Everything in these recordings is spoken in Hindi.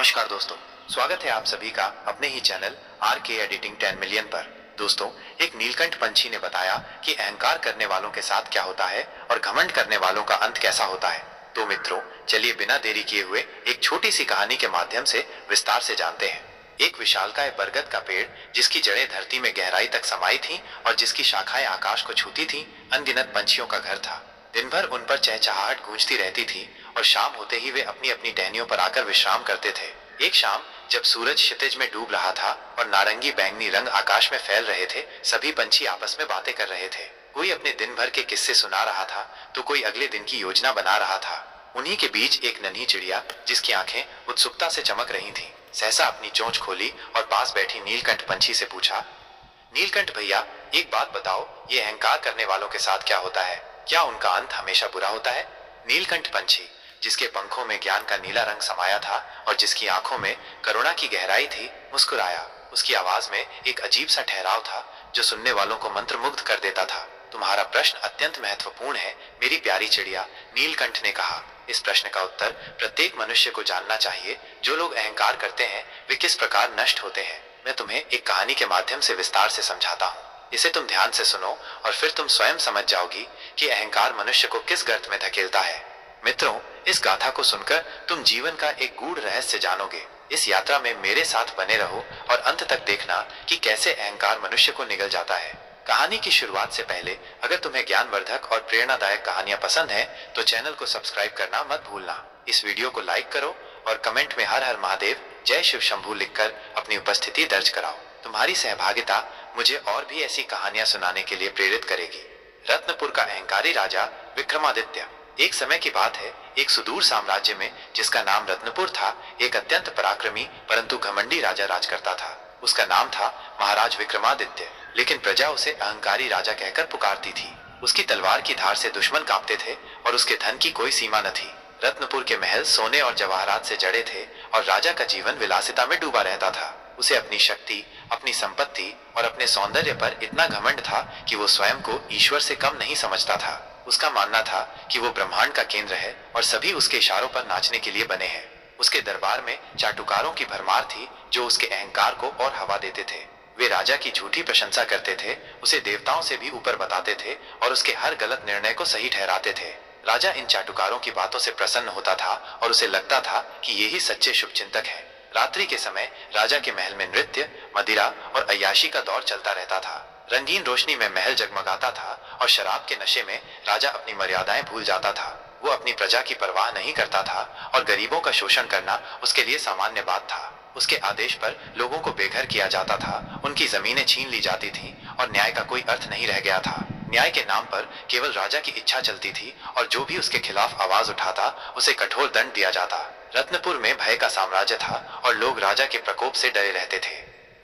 नमस्कार दोस्तों, स्वागत है आप सभी का अपने ही चैनल आर के एडिटिंग 10 मिलियन पर। दोस्तों, एक नीलकंठ पंछी ने बताया कि अहंकार करने वालों के साथ क्या होता है और घमंड करने वालों का अंत कैसा होता है। तो मित्रों, चलिए बिना देरी किए हुए एक छोटी सी कहानी के माध्यम से विस्तार से जानते हैं। एक विशालकाय बरगद का पेड़, जिसकी जड़ें धरती में गहराई तक समाई थीं और जिसकी शाखाएं आकाश को छूती थीं, अनगिनत पंछियों का घर था। दिन भर उन पर चहचहाहट गूंजती रहती थी और शाम होते ही वे अपनी अपनी टहनियों पर आकर विश्राम करते थे। एक शाम जब सूरज क्षितिज में डूब रहा था और नारंगी बैंगनी रंग आकाश में फैल रहे थे, सभी पंछी आपस में बातें कर रहे थे। कोई अपने दिन भर के किस्से सुना रहा था तो कोई अगले दिन की योजना बना रहा था। उन्हीं के बीच एक नन्ही चिड़िया, जिसकी आंखें उत्सुकता से चमक रही थीं, सहसा अपनी चोंच खोली और पास बैठी नीलकंठ पंछी से पूछा, नीलकंठ भैया, एक बात बताओ, ये अहंकार करने वालों के साथ क्या होता है? क्या उनका अंत हमेशा बुरा होता है? नीलकंठ पंछी, जिसके पंखों में ज्ञान का नीला रंग समाया था और जिसकी आंखों में करुणा की गहराई थी, मुस्कुराया। उसकी आवाज में एक अजीब सा ठहराव था जो सुनने वालों को मंत्रमुग्ध कर देता था। तुम्हारा प्रश्न अत्यंत महत्वपूर्ण है मेरी प्यारी चिड़िया, नीलकंठ ने कहा। इस प्रश्न का उत्तर प्रत्येक मनुष्य को जानना चाहिए। जो लोग अहंकार करते हैं वे किस प्रकार नष्ट होते हैं, मैं तुम्हें एक कहानी के माध्यम से विस्तार से समझाता हूँ। इसे तुम ध्यान से सुनो और फिर तुम स्वयं समझ जाओगी कि अहंकार मनुष्य को किस गर्त में धकेलता है। मित्रों, इस गाथा को सुनकर तुम जीवन का एक गूढ़ रहस्य जानोगे। इस यात्रा में मेरे साथ बने रहो और अंत तक देखना कि कैसे अहंकार मनुष्य को निगल जाता है। कहानी की शुरुआत से पहले अगर तुम्हें ज्ञानवर्धक और प्रेरणादायक कहानियां पसंद हैं तो चैनल को सब्सक्राइब करना मत भूलना। इस वीडियो को लाइक करो और कमेंट में हर हर महादेव, जय शिव शंभू लिखकर अपनी उपस्थिति दर्ज कराओ। तुम्हारी सहभागिता मुझे और भी ऐसी कहानियां सुनाने के लिए प्रेरित करेगी। रत्नपुर का अहंकारी राजा विक्रमादित्य। एक समय की बात है, एक सुदूर साम्राज्य में जिसका नाम रत्नपुर था, एक अत्यंत पराक्रमी परंतु घमंडी राजा राज करता था। उसका नाम था महाराज विक्रमादित्य, लेकिन प्रजा उसे अहंकारी राजा कहकर पुकारती थी। उसकी तलवार की धार से दुश्मन कांपते थे और उसके धन की कोई सीमा न थी। रत्नपुर के महल सोने और जवाहरात से जड़े थे और राजा का जीवन विलासिता में डूबा रहता था। उसे अपनी शक्ति, अपनी संपत्ति और अपने सौंदर्य पर इतना घमंड था कि वो स्वयं को ईश्वर से कम नहीं समझता था। उसका मानना था कि वो ब्रह्मांड का केंद्र है और सभी उसके इशारों पर नाचने के लिए बने हैं। उसके दरबार में चाटुकारों की भरमार थी जो उसके अहंकार को और हवा देते थे। वे राजा की झूठी प्रशंसा करते थे, उसे देवताओं से भी ऊपर बताते थे और उसके हर गलत निर्णय को सही ठहराते थे। राजा इन चाटुकारों की बातों से प्रसन्न होता था और उसे लगता था कि यही सच्चे शुभचिंतक हैं। रात्रि के समय राजा के महल में नृत्य, मदिरा और अय्याशी का दौर चलता रहता था। रंगीन रोशनी में महल जगमगाता था और शराब के नशे में राजा अपनी मर्यादाएं भूल जाता था। वो अपनी प्रजा की परवाह नहीं करता था और गरीबों का शोषण करना उसके लिए सामान्य बात था। उसके आदेश पर लोगों को बेघर किया जाता था, उनकी जमीनें छीन ली जाती थीं और न्याय का कोई अर्थ नहीं रह गया था। न्याय के नाम पर केवल राजा की इच्छा चलती थी और जो भी उसके खिलाफ आवाज उठाता उसे कठोर दंड दिया जाता। रत्नपुर में भय का साम्राज्य था और लोग राजा के प्रकोप से डरे रहते थे।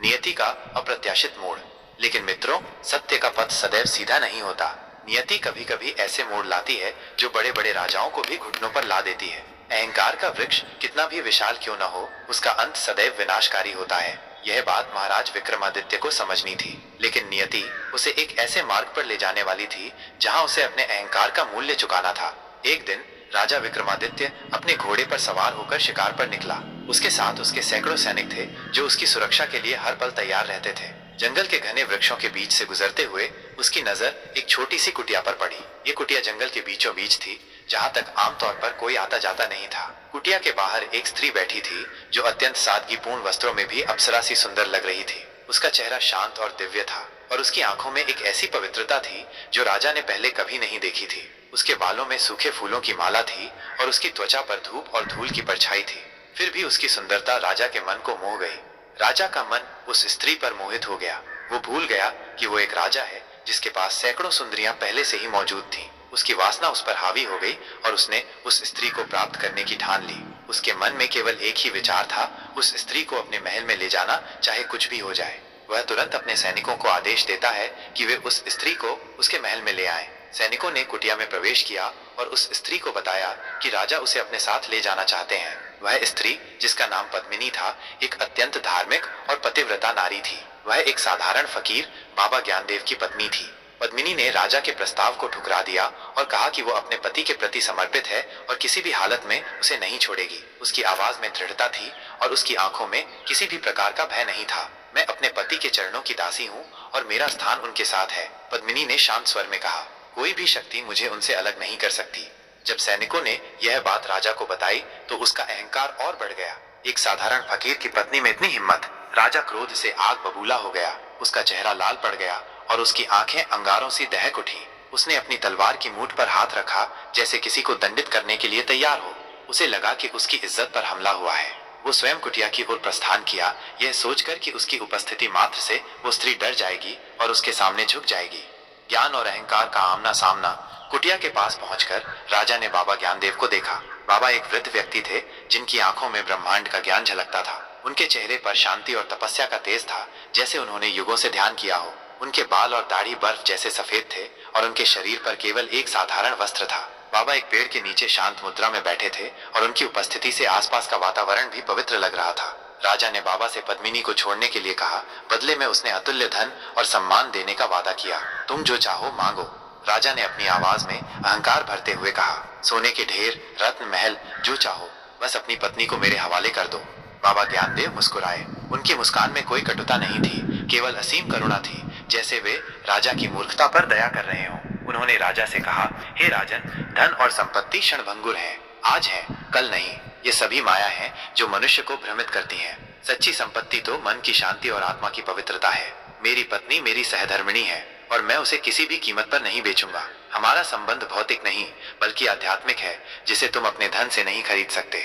नियति का अप्रत्याशित मोड़। लेकिन मित्रों, सत्य का पथ सदैव सीधा नहीं होता। नियति कभी कभी ऐसे मोड़ लाती है जो बड़े बड़े राजाओं को भी घुटनों पर ला देती है। अहंकार का वृक्ष कितना भी विशाल क्यों न हो, उसका अंत सदैव विनाशकारी होता है। यह बात महाराज विक्रमादित्य को समझनी थी, लेकिन नियति उसे एक ऐसे मार्ग पर ले जाने वाली थी जहां उसे अपने अहंकार का मूल्य चुकाना था। एक दिन राजा विक्रमादित्य अपने घोड़े पर सवार होकर शिकार पर निकला। उसके साथ उसके सैकड़ों सैनिक थे जो उसकी सुरक्षा के लिए हर पल तैयार रहते थे। जंगल के घने वृक्षों के बीच से गुजरते हुए उसकी नजर एक छोटी सी कुटिया पर पड़ी। ये कुटिया जंगल के बीचों बीच थी, जहां तक आमतौर पर कोई आता जाता नहीं था। कुटिया के बाहर एक स्त्री बैठी थी जो अत्यंत सादगीपूर्ण वस्त्रों में भी अप्सरा सी सुंदर लग रही थी। उसका चेहरा शांत और दिव्य था और उसकी आंखों में एक ऐसी पवित्रता थी जो राजा ने पहले कभी नहीं देखी थी। उसके बालों में सूखे फूलों की माला थी और उसकी त्वचा पर धूप और धूल की परछाई थी। फिर भी उसकी सुंदरता राजा के मन को मोह गई। राजा का मन उस स्त्री पर मोहित हो गया। वो भूल गया कि वो एक राजा है जिसके पास सैकड़ों सुंदरियां पहले से ही मौजूद थीं। उसकी वासना उस पर हावी हो गई और उसने उस स्त्री को प्राप्त करने की ठान ली। उसके मन में केवल एक ही विचार था, उस स्त्री को अपने महल में ले जाना, चाहे कुछ भी हो जाए। वह तुरंत अपने सैनिकों को आदेश देता है कि वे उस स्त्री को उसके महल में ले आएं। सैनिकों ने कुटिया में प्रवेश किया और उस स्त्री को बताया कि राजा उसे अपने साथ ले जाना चाहते हैं। वह स्त्री, जिसका नाम पद्मिनी था, एक अत्यंत धार्मिक और पतिव्रता नारी थी। वह एक साधारण फकीर बाबा ज्ञानदेव की पत्नी थी। पद्मिनी ने राजा के प्रस्ताव को ठुकरा दिया और कहा कि वो अपने पति के प्रति समर्पित है और किसी भी हालत में उसे नहीं छोड़ेगी। उसकी आवाज में दृढ़ता थी और उसकी आंखों में किसी भी प्रकार का भय नहीं था। मैं अपने पति के चरणों की दासी हूँ और मेरा स्थान उनके साथ है, पद्मिनी ने शांत स्वर में कहा। कोई भी शक्ति मुझे उनसे अलग नहीं कर सकती। जब सैनिकों ने यह बात राजा को बताई तो उसका अहंकार और बढ़ गया। एक साधारण फकीर की पत्नी में इतनी हिम्मत! राजा क्रोध से आग बबूला हो गया। उसका चेहरा लाल पड़ गया और उसकी आंखें अंगारों से दहक उठी। उसने अपनी तलवार की मूठ पर हाथ रखा, जैसे किसी को दंडित करने के लिए तैयार हो। उसे लगा कि उसकी इज्जत पर हमला हुआ है। वो स्वयं कुटिया की ओर प्रस्थान किया, यह सोचकर कि उसकी उपस्थिति मात्र से वो स्त्री डर जाएगी और उसके सामने झुक जाएगी। ज्ञान और अहंकार का आमना सामना। कुटिया के पास पहुंचकर राजा ने बाबा ज्ञानदेव को देखा। बाबा एक वृद्ध व्यक्ति थे जिनकी आंखों में ब्रह्मांड का ज्ञान झलकता था। उनके चेहरे पर शांति और तपस्या का तेज था, जैसे उन्होंने युगों से ध्यान किया हो। उनके बाल और दाढ़ी बर्फ जैसे सफेद थे और उनके शरीर पर केवल एक साधारण वस्त्र था। बाबा एक पेड़ के नीचे शांत मुद्रा में बैठे थे और उनकी उपस्थिति से आसपास का वातावरण भी पवित्र लग रहा था। राजा ने बाबा से पद्मिनी को छोड़ने के लिए कहा। बदले में उसने अतुल्य धन और सम्मान देने का वादा किया। तुम जो चाहो मांगो, राजा ने अपनी आवाज में अहंकार भरते हुए कहा। सोने के ढेर, रत्न, महल, जो चाहो, बस अपनी पत्नी को मेरे हवाले कर दो। बाबा ज्ञानदेव मुस्कुराए। उनकी मुस्कान में कोई कटुता नहीं थी, केवल असीम करुणा थी, जैसे वे राजा की मूर्खता पर दया कर रहे हों। उन्होंने राजा से कहा, हे राजन, धन और संपत्ति क्षणभंगुर हैं, आज है, कल नहीं। ये सभी माया है जो मनुष्य को भ्रमित करती है। सच्ची संपत्ति तो मन की शांति और आत्मा की पवित्रता है। मेरी पत्नी मेरी सहधर्मिणी है और मैं उसे किसी भी कीमत पर नहीं बेचूंगा। हमारा संबंध भौतिक नहीं बल्कि आध्यात्मिक है, जिसे तुम अपने धन से नहीं खरीद सकते।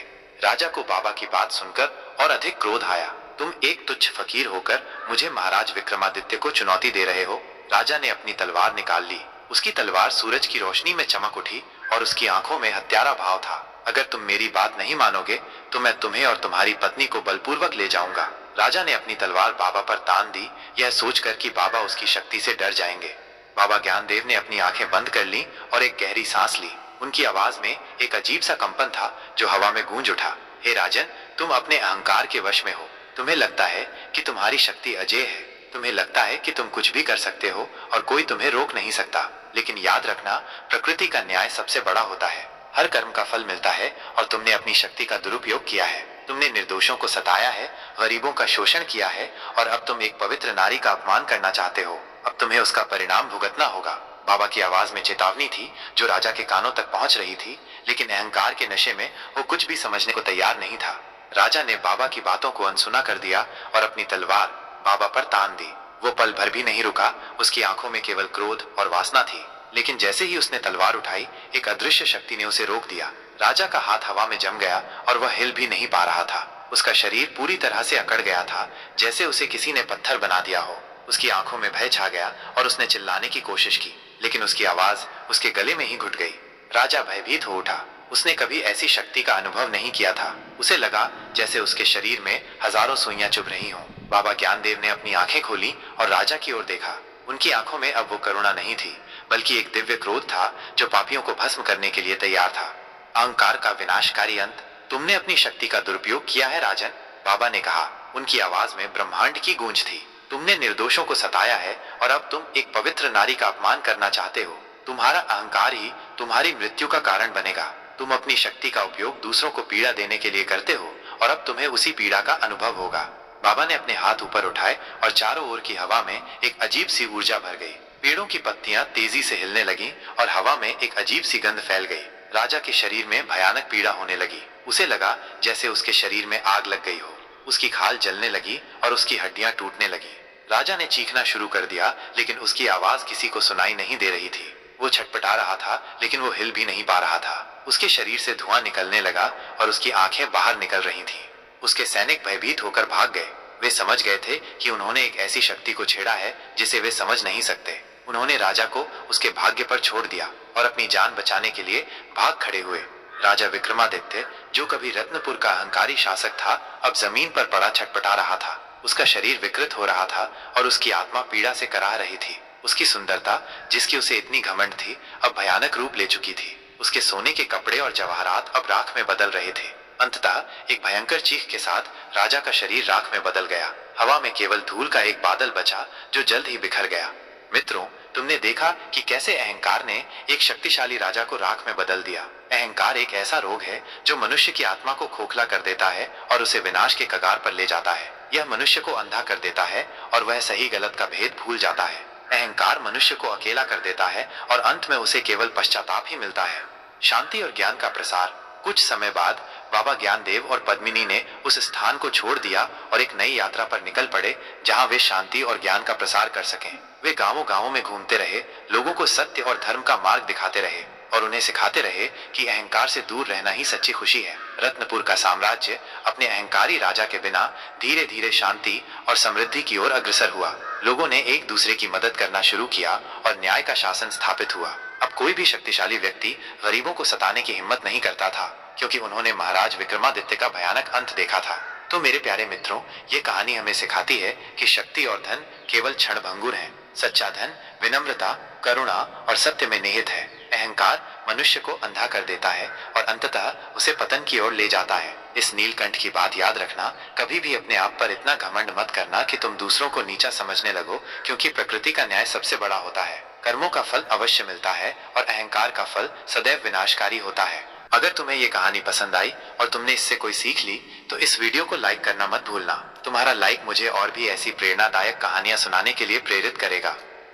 राजा को बाबा की बात सुनकर और अधिक क्रोध आया। तुम एक तुच्छ फकीर होकर मुझे महाराज विक्रमादित्य को चुनौती दे रहे हो। राजा ने अपनी तलवार निकाल ली। उसकी तलवार सूरज की रोशनी में चमक उठी और उसकी आंखों में हत्यारा भाव था। अगर तुम मेरी बात नहीं मानोगे तो मैं तुम्हें और तुम्हारी पत्नी को बलपूर्वक ले जाऊंगा। राजा ने अपनी तलवार बाबा पर तान दी, यह सोचकर कि बाबा उसकी शक्ति से डर जाएंगे। बाबा ज्ञानदेव ने अपनी आंखें बंद कर ली और एक गहरी सांस ली। उनकी आवाज में एक अजीब सा कंपन था जो हवा में गूंज उठा। हे राजन, तुम अपने अहंकार के वश में हो। तुम्हें लगता है कि तुम्हारी शक्ति अजेय है। तुम्हें लगता है कि तुम कुछ भी कर सकते हो और कोई तुम्हें रोक नहीं सकता। लेकिन याद रखना, प्रकृति का न्याय सबसे बड़ा होता है। हर कर्म का फल मिलता है और तुमने अपनी शक्ति का दुरुपयोग किया है। तुमने निर्दोषों को सताया है, गरीबों का शोषण किया है और अब तुम एक पवित्र नारी का अपमान करना चाहते हो। अब तुम्हें उसका परिणाम भुगतना होगा। बाबा की आवाज में चेतावनी थी जो राजा के कानों तक पहुंच रही थी, लेकिन अहंकार के नशे में वो कुछ भी समझने को तैयार नहीं था। राजा ने बाबा की बातों को अनसुना कर दिया और अपनी तलवार बाबा पर तान दी। वो पल भर भी नहीं रुका। उसकी आंखों में केवल क्रोध और वासना थी। लेकिन जैसे ही उसने तलवार उठाई, एक अदृश्य शक्ति ने उसे रोक दिया। राजा का हाथ हवा में जम गया और वह हिल भी नहीं पा रहा था। उसका शरीर पूरी तरह से अकड़ गया था, जैसे उसे किसी ने पत्थर बना दिया हो। उसकी आंखों में भय छा गया और उसने चिल्लाने की कोशिश की, लेकिन उसकी आवाज उसके गले में ही घुट गई। राजा भयभीत हो उठा। उसने कभी ऐसी शक्ति का अनुभव नहीं किया था। उसे लगा जैसे उसके शरीर में हजारों सुइयां चुभ रही हों। बाबा ज्ञानदेव ने अपनी आंखें खोली और राजा की ओर देखा। उनकी आंखों में अब वो करुणा नहीं थी, बल्कि एक दिव्य क्रोध था जो पापियों को भस्म करने के लिए तैयार था। अहंकार का विनाशकारी अंत। तुमने अपनी शक्ति का दुरुपयोग किया है राजन, बाबा ने कहा। उनकी आवाज में ब्रह्मांड की गूंज थी। तुमने निर्दोषों को सताया है और अब तुम एक पवित्र नारी का अपमान करना चाहते हो। तुम्हारा अहंकार ही तुम्हारी मृत्यु का कारण बनेगा। तुम अपनी शक्ति का उपयोग दूसरों को पीड़ा देने के लिए करते हो और अब तुम्हें उसी पीड़ा का अनुभव होगा। बाबा ने अपने हाथ ऊपर उठाए और चारों ओर की हवा में एक अजीब सी ऊर्जा भर गई। पेड़ों की पत्तियां तेजी से हिलने लगीं और हवा में एक अजीब सी गंध फैल गई। राजा के शरीर में भयानक पीड़ा होने लगी। उसे लगा जैसे उसके शरीर में आग लग गई हो। उसकी खाल जलने लगी और उसकी हड्डियां टूटने लगी। राजा ने चीखना शुरू कर दिया, लेकिन उसकी आवाज किसी को सुनाई नहीं दे रही थी। वो छटपटा रहा था, लेकिन वो हिल भी नहीं पा रहा था। उसके शरीर से धुआं निकलने लगा और उसकी आंखें बाहर निकल रही थीं। उसके सैनिक भयभीत होकर भाग गए। वे समझ गए थे कि उन्होंने एक ऐसी शक्ति को छेड़ा है जिसे वे समझ नहीं सकते। उन्होंने राजा को उसके भाग्य पर छोड़ दिया और अपनी जान बचाने के लिए भाग खड़े हुए। राजा विक्रमादित्य, जो कभी रत्नपुर का अहंकारी शासक था, अब जमीन पर पड़ा छटपटा रहा था। उसका शरीर विकृत हो रहा था और उसकी आत्मा पीड़ा से कराह रही थी। उसकी सुंदरता, जिसकी उसे इतनी घमंड थी, अब भयानक रूप ले चुकी थी। उसके सोने के कपड़े और जवाहरात अब राख में बदल रहे थे। अंततः एक भयंकर चीख के साथ राजा का शरीर राख में बदल गया। हवा में केवल धूल का एक बादल बचा जो जल्द ही बिखर गया। मित्रों, तुमने देखा कि कैसे अहंकार ने एक शक्तिशाली राजा को राख में बदल दिया। अहंकार एक ऐसा रोग है जो मनुष्य की आत्मा को खोखला कर देता है और उसे विनाश के कगार पर ले जाता है। यह मनुष्य को अंधा कर देता है और वह सही गलत का भेद भूल जाता है। अहंकार मनुष्य को अकेला कर देता है और अंत में उसे केवल पश्चाताप ही मिलता है। शांति और ज्ञान का प्रसार। कुछ समय बाद बाबा ज्ञानदेव और पद्मिनी ने उस स्थान को छोड़ दिया और एक नई यात्रा पर निकल पड़े जहां वे शांति और ज्ञान का प्रसार कर सकें। वे गांवों गांवों में घूमते रहे, लोगों को सत्य और धर्म का मार्ग दिखाते रहे और उन्हें सिखाते रहे कि अहंकार से दूर रहना ही सच्ची खुशी है। रत्नपुर का साम्राज्य अपने अहंकारी राजा के बिना धीरे धीरे शांति और समृद्धि की ओर अग्रसर हुआ। लोगों ने एक दूसरे की मदद करना शुरू किया और न्याय का शासन स्थापित हुआ। अब कोई भी शक्तिशाली व्यक्ति गरीबों को सताने की हिम्मत नहीं करता था, क्योंकि उन्होंने महाराज विक्रमादित्य का भयानक अंत देखा था। तो मेरे प्यारे मित्रों, ये कहानी हमें सिखाती है कि शक्ति और धन केवल क्षणभंगुर हैं। सच्चा धन विनम्रता, करुणा और सत्य में निहित है। अहंकार मनुष्य को अंधा कर देता है और अंततः उसे पतन की ओर ले जाता है। इस नीलकंठ की बात याद रखना, कभी भी अपने आप पर इतना घमंड मत करना कि तुम दूसरों को नीचा समझने लगो, क्योंकि प्रकृति का न्याय सबसे बड़ा होता है। कर्मों का फल अवश्य मिलता है और अहंकार का फल सदैव विनाशकारी होता है। अगर तुम्हें ये कहानी पसंद आई और तुमने इससे कोई सीख ली तो इस वीडियो को लाइक करना मत भूलना। तुम्हारा लाइक मुझे और भी ऐसी प्रेरणादायक कहानियां सुनाने के लिए प्रेरित करेगा।